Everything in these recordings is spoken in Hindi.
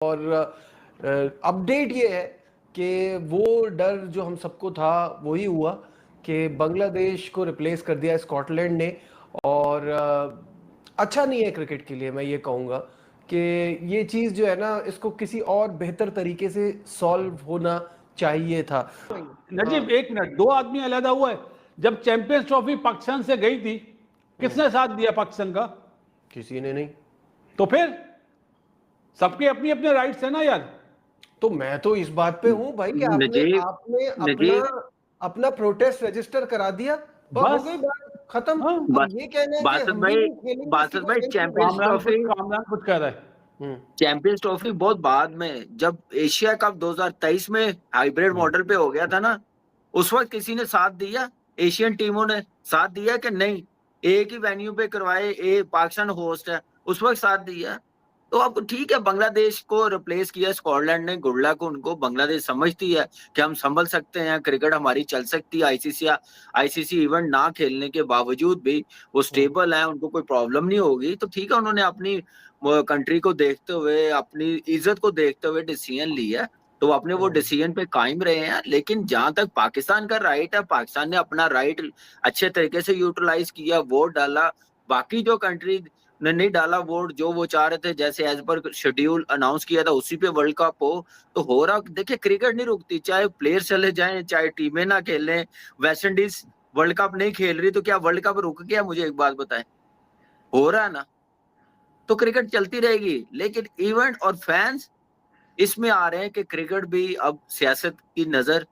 और अपडेट ये है कि वो डर जो हम सबको था वही हुआ कि बांग्लादेश को रिप्लेस कर दिया स्कॉटलैंड ने। और अच्छा नहीं है क्रिकेट के लिए। मैं ये कहूँगा कि ये चीज़ जो है ना, इसको किसी और बेहतर तरीके से सॉल्व होना चाहिए था। नजीब एक मिनट, दो आदमी अलहदा हुआ है। जब चैंपियंस ट्रॉफी पाकिस्तान से गई थी, किसने साथ दिया पाकिस्तान का? किसी ने नहीं। तो फिर सबके अपनी अपने राइट्स है ना यार। तो मैं तो इस बात पे हूं भाई कि आपने नजीब आपने अपना नजीब अपना प्रोटेस्ट रजिस्टर करा दिया, बस हो बस। गई बात खत्म। हाँ, अब ये कहना है कि हम भी नहीं खेलेंगे, इसकी बासत कोई भाई सेंस नहीं चैंपियंस बनती। ट्रॉफी कामरान कुछ कह रहा है। चैंपियंस ट्रॉफी बहुत बाद में, जब एशिया कप 2023 में हाइब्रिड मॉडल पे हो गया था ना, उस वक्त किसी ने साथ दिया? एशियन टीमों ने साथ दिया कि नहीं? एक ही वेन्यू पे करवाए, पाकिस्तान होस्ट है, उस वक्त साथ दिया। तो अब ठीक है, बांग्लादेश को रिप्लेस किया स्कॉटलैंड ने, गुड लक उनको। बांग्लादेश समझती है कि हम संभल सकते हैं, क्रिकेट हमारी चल सकती है। आईसीसी इवेंट ना खेलने के बावजूद भी वो स्टेबल है, उनको कोई प्रॉब्लम नहीं होगी। तो ठीक है, उन्होंने अपनी कंट्री को देखते हुए, अपनी इज्जत को देखते हुए डिसीजन लिया, तो वो अपने वो डिसीजन पे कायम रहे हैं। लेकिन जहां तक पाकिस्तान का राइट है, पाकिस्तान ने अपना राइट अच्छे तरीके से यूटिलाइज किया, वोट डाला। बाकी जो कंट्री ने नहीं डाला वोट, जो वो चाह रहे थे, जैसे एज पर शेड्यूल अनाउंस किया था उसी पे वर्ल्ड कप तो हो रहा। देखिए, क्रिकेट नहीं रुकती, चाहे प्लेयर चले जाएं, चाहे टीमें ना खेलें। वेस्ट इंडीज वर्ल्ड कप नहीं खेल रही, तो क्या वर्ल्ड कप रुक गया? मुझे एक बात बताएं, हो रहा है ना। तो क्रिकेट चलती रहेगी, लेकिन इवेंट और फैंस इसमें आ रहे हैं कि क्रिकेट भी अब सियासत की नजर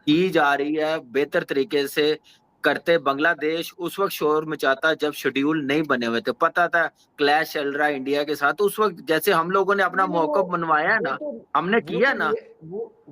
की जा रही है बेहतर तरीके से करते। बांग्लादेश उस वक्त शोर मचाता जब शेड्यूल नहीं बने हुए थे, पता था क्लैश चल रहा है इंडिया के साथ। उस वक्त जैसे हम लोगों ने अपना नहीं नहीं, मौका मनवाया है वो ना, तो हमने वो किया तो ना।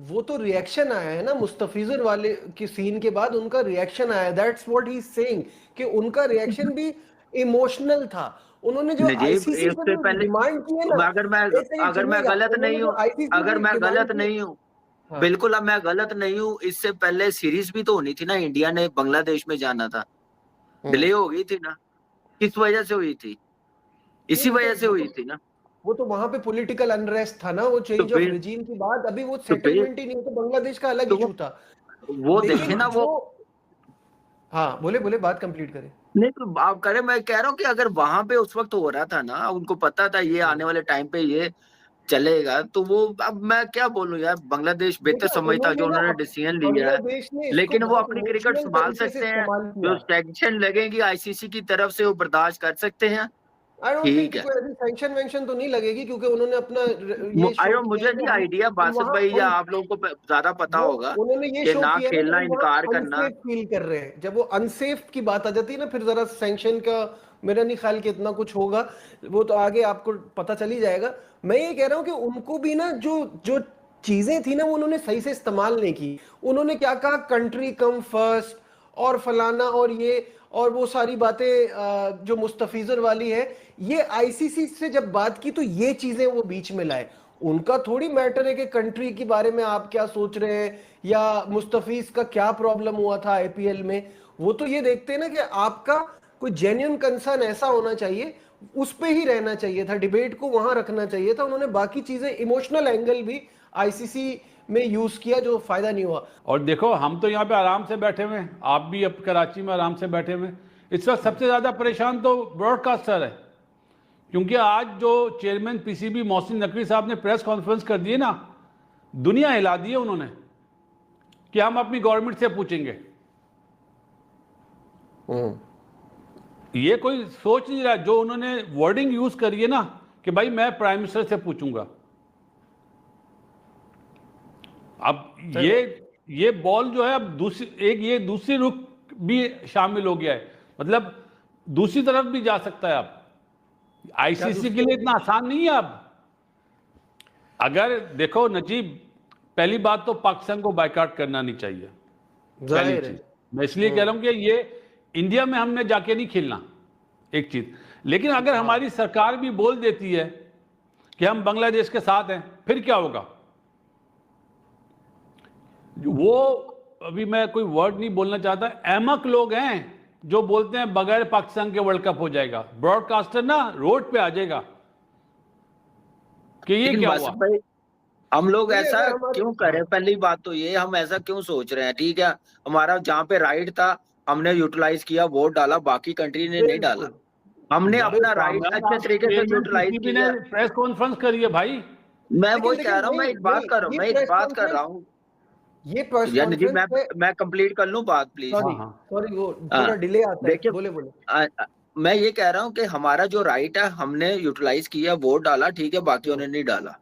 वो तो रिएक्शन आया है ना मुस्तफिजुर वाले की सीन के बाद, उनका रिएक्शन आया। That's what he is saying कि उनका रिएक्शन भी इमोशनल था। उन्होंने जो नजीब, आईसीसी से इससे जो पहले डिमांड की है ना, अगर मैं एक सेकंड अगर मैं सुनिएगा, गलत उन्होंने नहीं जो हूँ, आईसीसी अगर में मैं डिमांड गलत की। नहीं हूँ, हाँ बिल्कुल, अब मैं गलत नहीं हूँ, इससे पहले सीरीज भी तो होनी थी ना, इंडिया ने बांग्लादेश में जाना था, डिले हो गई थी ना। किस वजह से हुई थी? नहीं, इसी वजह से हुई थी ना। वो तो वहां पे पॉलिटिकल अनरेस्ट था ना, वो तो चेंज ऑफ फिर रिजीम के बाद। अभी वो तो फिर सेटलमेंट ही नहीं, तो बांग्लादेश का अलग तो इशू था। वो देखे लेकिन ना वो। जो, हाँ बोले बोले, बात कंप्लीट करें। नहीं तो आप करें, मैं कह रहा हूँ कि अगर वहां पे उस वक्त हो रहा था ना, उनको पता था ये आने वाले टाइम पे ये चलेगा, तो वो, अब मैं क्या बोलूं यार, बांग्लादेश बेहतर देखा समझता जो उन्होंने ना, उन्होंने डिसीजन लिया है। बांग्लादेश ने इसको लेकिन वो बहुत अपनी क्रिकेट इमोशनल संभाल तरीके से सकते हैं, इस्तेमाल जो किया। टेंशन लगेगी आईसीसी की तरफ से वो बर्दाश्त कर सकते हैं। आई डोंट थिंक ठीक कि है। कोई ऐसी सैंक्शन वैंक्शन तो नहीं लगेगी, क्योंकि उन्होंने अपना ये शो आयो, किया मुझे है नहीं कि आइडिया हम बासत वहाँ भाई, या हम आप लोगों को ज्यादा पता वो होगा उन्होंने ये कि शो ना किया है ना कि खेलना, हम वहाँ इनकार करना। अनसेफ फील कर रहे हैं। जब वो अनसेफ की बात आ जाती है ना, फिर जरा सैंक्शन का मेरा नहीं ख्याल कि इतना कुछ होगा। वो तो आगे आपको पता चल ही जाएगा। मैं ये कह रहा हूँ कि उनको भी ना, जो जो चीजें थी ना, वो उन्होंने सही से इस्तेमाल नहीं की। उन्होंने क्या कहा, कंट्री कम फर्स्ट और फलाना और ये और वो सारी बातें जो मुस्तफिजुर वाली है। ये आईसीसी से जब बात की तो ये चीजें वो बीच में लाए। उनका थोड़ी मैटर है कि कंट्री के बारे में आप क्या सोच रहे हैं, या मुस्तफिज का क्या प्रॉब्लम हुआ था आईपीएल में। वो तो ये देखते हैं ना कि आपका कोई जेन्युइन कंसर्न ऐसा होना चाहिए, उस पे ही रहना चाहिए था, डिबेट को वहां रखना चाहिए था। उन्होंने बाकी चीजें, इमोशनल एंगल भी आईसीसी में यूज किया, जो फायदा नहीं हुआ। और देखो, हम तो यहाँ पे आराम से बैठे हुए हैं, आप भी अब कराची में आराम से बैठे हुए हैं। इस वक्त सबसे ज्यादा परेशान तो ब्रॉडकास्टर है, क्योंकि आज जो चेयरमैन पीसीबी मोहसिन नकवी साहब ने प्रेस कॉन्फ्रेंस कर दी है ना, दुनिया हिला दी है उन्होंने कि हम अपनी गवर्नमेंट से पूछेंगे। ये कोई सोच नहीं रहा, जो उन्होंने वर्डिंग यूज करी है ना कि भाई मैं प्राइम मिनिस्टर से पूछूंगा। अब ये बॉल जो है, अब ये दूसरी रुख भी शामिल हो गया है, मतलब दूसरी तरफ भी जा सकता है। अब आईसीसी के लिए इतना आसान नहीं है। अब अगर देखो नजीब, पहली बात तो पाकिस्तान को बायकॉट करना नहीं चाहिए, पहली चीज। मैं इसलिए कह रहा हूं कि ये इंडिया में हमने जाके नहीं खेलना, एक चीज। लेकिन अगर हमारी सरकार भी बोल देती है कि हम बांग्लादेश के साथ हैं, फिर क्या होगा? वो, अभी मैं कोई वर्ड नहीं बोलना चाहता, अहमक लोग हैं जो बोलते हैं बगैर पाकिस्तान के वर्ल्ड कप हो जाएगा। ब्रॉडकास्टर ना रोड पे आ जाएगा कि ये लेकिन क्या बासित हुआ। भाई हम लोग नहीं, ऐसा अगर हमारे क्यों कर रहे हैं? पहली बात तो ये, हम ऐसा क्यों सोच रहे हैं? ठीक है, हमारा जहाँ पे राइट था हमने यूटिलाइज किया, वोट डाला, बाकी कंट्री ने नहीं डाला। बिल्कुल हमने अपना राइट कामरान, अच्छे आप तरीके से चेयरमैन यूटिलाइज पीसीबी ने किया। प्रेस कॉन्फ्रेंस करी है भाई। मैं लेकिन वही कह लेकिन रहा हूँ, नहीं नहीं, ये मैं एक प्रेस बात कर रहा कॉन्फ्रेंस, हूँ। ये प्रेस यानी जी कॉन्फ्रेंस पे, मैं कंप्लीट कर लूं बात प्लीज। सॉरी हाँ हाँ। सॉरी, वो हाँ, थोड़ा डिले आता है, देखिए, बोले बोले। अ, अ, मैं ये कह रहा हूँ कि हमारा जो राइट है हमने यूटिलाइज किया, वोट डाला, ठीक है, बाकियों ने नहीं डाला।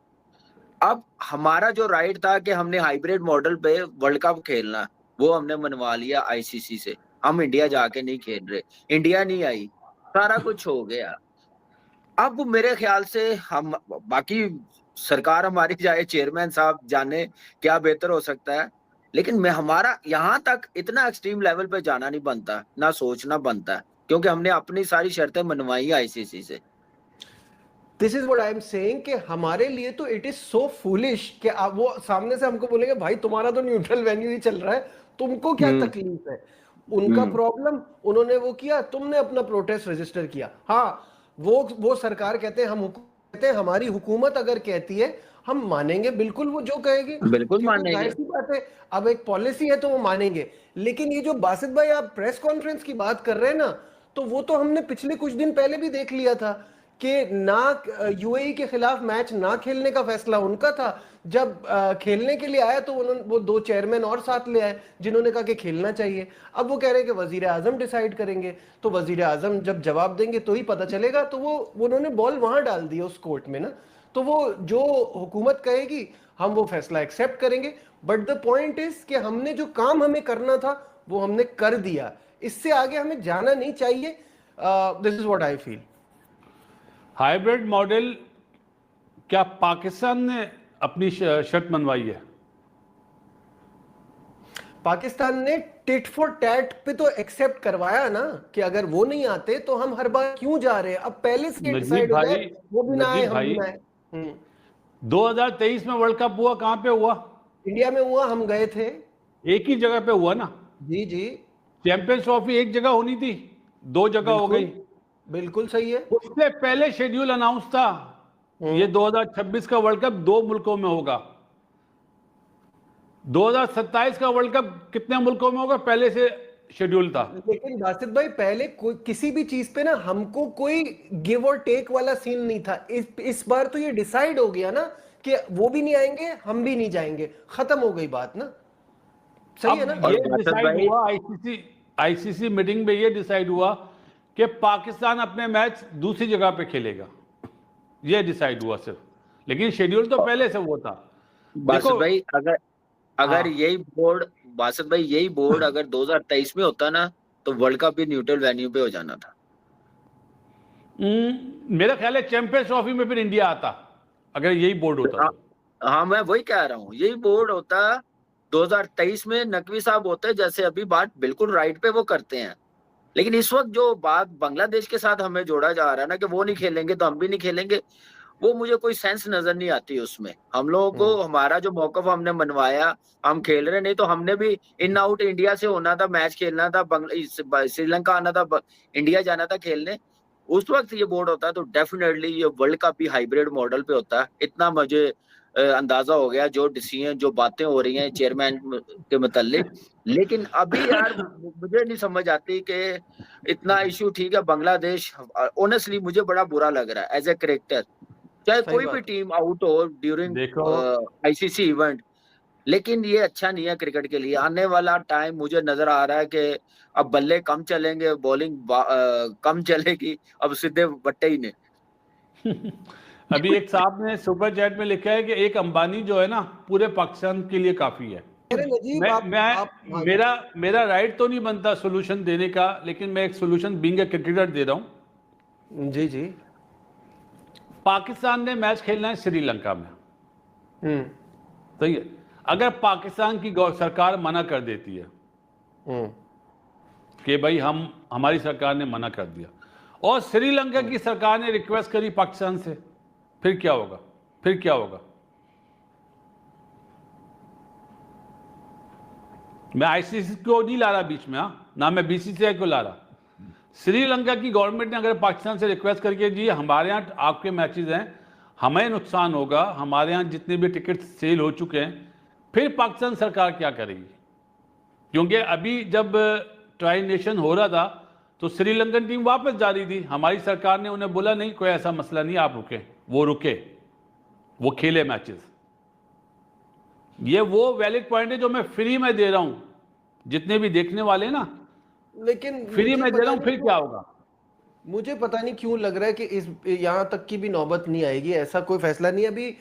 अब हमारा जो राइट था कि हमने हाइब्रिड मॉडल पे वर्ल्ड कप खेलना, वो हमने मनवा लिया आईसीसी से। हम इंडिया जाके नहीं खेल रहे, इंडिया नहीं आई, सारा कुछ हो गया। अब मेरे ख्याल से हम, बाकी सरकार हमारी जाए, चेयरमैन साहब जाने क्या बेहतर हो सकता है, लेकिन मैं, हमारा यहाँ तक इतना एक्सट्रीम लेवल पे जाना नहीं बनता, ना सोचना बनता है, क्योंकि हमने अपनी सारी शर्तें मनवाई आईसीसी से। This is what I am saying कि हमारे लिए तो इट इज सो फूलिश कि आप वो सामने से हमको बोलेंगे भाई तुम्हारा तो न्यूट्रल वेन्यू ही चल रहा है, तुमको क्या हम्म तकलीफ है। उनका हम्म प्रॉब्लम, उन्होंने वो किया, तुमने अपना प्रोटेस्ट रजिस्टर किया। हाँ, वो सरकार कहते हैं, हम कहते हैं हमारी हुकूमत अगर कहती है हम मानेंगे, बिल्कुल वो जो कहेगी, बिल्कुल क्योंकि जाहिर मानेंगे। सी बात है अब एक पॉलिसी है तो वो मानेंगे। लेकिन ये जो बासित भाई आप प्रेस कॉन्फ्रेंस की बात कर रहे हैं ना, तो वो तो हमने पिछले कुछ दिन पहले भी देख लिया था कि ना यूएई के खिलाफ मैच ना खेलने का फैसला उनका था। जब खेलने के लिए आया तो उन्होंने वो दो चेयरमैन और साथ ले आए जिन्होंने कहा कि खेलना चाहिए। अब वो कह रहे हैं कि वजीर आजम डिसाइड करेंगे, तो वजीर आजम जब जवाब देंगे तो ही पता चलेगा। तो वो उन्होंने बॉल वहां डाल दी उस कोर्ट में ना, तो वो जो हुकूमत कहेगी हम वो फैसला एक्सेप्ट करेंगे। बट द पॉइंट इज कि हमने जो काम हमें करना था वो हमने कर दिया, इससे आगे हमें जाना नहीं चाहिए। This is what I feel. Hybrid model क्या पाकिस्तान ने अपनी शर्त मनवाई है? पाकिस्तान ने टिट फॉर टैट पे तो एक्सेप्ट करवाया ना कि अगर वो नहीं आते तो हम हर बार क्यों जा रहे हैं। अब पहले से नजीब डिसाइड हो जाए भाई, वो भी ना आए नजीब हम भी भाई, ना आए। 2023 में वर्ल्ड कप हुआ, कहां पे हुआ? इंडिया में हुआ, हम गए थे। एक ही जगह पे हुआ ना। जी जी, चैंपियंस ट्रॉफी एक जगह होनी थी, दो जगह हो बिल्कुल गई। बिल्कुल सही है। उससे पहले शेड्यूल अनाउंस था, ये 2026 का वर्ल्ड कप 2 मुल्कों में होगा। 2027 का वर्ल्ड कप कितने मुल्कों में होगा, पहले से शेड्यूल था। लेकिन बासित भाई पहले कोई किसी भी चीज पे ना हमको कोई गिव और टेक वाला सीन नहीं था। इस बार तो ये डिसाइड हो गया ना कि वो भी नहीं आएंगे हम भी नहीं जाएंगे, खत्म हो गई बात ना। सही है ना। अब और ये बासित डिसाइड भाई, हुआ आईसीसी मीटिंग में, ये डिसाइड हुआ कि पाकिस्तान अपने मैच दूसरी जगह पे खेलेगा, ये डिसाइड हुआ सिर्फ। लेकिन शेड्यूल तो पहले से वो था। बासित देखो, भाई, अगर अगर हाँ, यही बोर्ड, बासित भाई यही बोर्ड अगर 2023 में होता ना, तो वर्ल्ड कप भी न्यूट्रल वेन्यू पे हो जाना था। मेरा ख्याल है चैंपियंस ट्रॉफी में फिर इंडिया आता, अगर यही बोर्ड होता हाँ, तो। हाँ, मैं वही कह रहा हूँ, यही बोर्ड होता 2023 में, नकवी साहब होते, जैसे अभी बात बिल्कुल राइट पे वो करते हैं। लेकिन इस वक्त जो बात बांग्लादेश के साथ हमें जोड़ा जा रहा है ना, कि वो नहीं खेलेंगे तो हम भी नहीं खेलेंगे, वो मुझे कोई सेंस नजर नहीं आती उसमें। हम लोगों को हमारा जो मौकफ हमने मनवाया, हम खेल रहे, नहीं तो हमने भी इन आउट इंडिया से होना था, मैच खेलना था, श्रीलंका आना था, इंडिया जाना था खेलने। उस वक्त ये बोर्ड होता तो डेफिनेटली ये वर्ल्ड कप भी हाइब्रिड मॉडल पे होता। इतना मुझे अंदाजा हो गया जो डिसीजन, जो बातें हो रही हैं चेयरमैन के मुतालिक। लेकिन अभी यार मुझे नहीं समझ आती कि इतना इशू, ठीक है बांग्लादेश, ऑनेस्टली मुझे बड़ा बुरा लग रहा है एज ए क्रिकेटर, चाहे सही कोई भी बात है। टीम आउट हो ड्यूरिंग देखो, आईसीसी इवेंट, लेकिन ये अच्छा नहीं है क्रिकेट के लिए। आने वाला टाइम मुझे नजर आ रहा है कि अब बल्ले कम चलेंगे, बॉलिंग कम चलेगी, अब सीधे बट्टे ही ने। अभी एक साहब ने सुपर चैट में लिखा है कि एक अंबानी जो है ना पूरे पाकिस्तान के लिए काफी है। अरे नजीब आप हाँ जी। मेरा मेरा राइट तो नहीं बनता सोल्यूशन देने का, लेकिन मैं एक सोल्यूशन बीइंग ए क्रिकेटर दे रहा हूं। जी जी। पाकिस्तान ने मैच खेलना है श्रीलंका में, सही है। अगर पाकिस्तान की सरकार मना कर देती है कि भाई हमारी सरकार ने मना कर दिया, और श्रीलंका की सरकार ने रिक्वेस्ट करी पाकिस्तान से, फिर क्या होगा? फिर क्या होगा? मैं आईसीसी को नहीं ला रहा बीच में, ना मैं बीसीसीआई को ला रहा। श्रीलंका की गवर्नमेंट ने अगर पाकिस्तान से रिक्वेस्ट करके जी हमारे यहाँ आपके मैचेस हैं, हमें नुकसान होगा, हमारे यहाँ जितने भी टिकट सेल हो चुके हैं, फिर पाकिस्तान सरकार क्या करेगी? क्योंकि अभी जब ट्राई नेशन हो रहा था तो श्रीलंकन टीम वापस जा रही थी, हमारी सरकार ने उन्हें बोला नहीं, कोई ऐसा मसला नहीं, आप रुके। वो रुके, वो खेले मैचेस। ये वो वैलिड पॉइंट है जो मैं फ्री में दे रहा हूं, जितने भी देखने वाले हैं ना, लेकिन फ्री मुझे में दे पता रहा हूं, नहीं फिर क्यों- क्या होगा? मुझे पता नहीं क्यों लग रहा है कि इस यहाँ तक की भी नौबत नहीं आएगी, ऐसा कोई फैसला नहीं है अभी।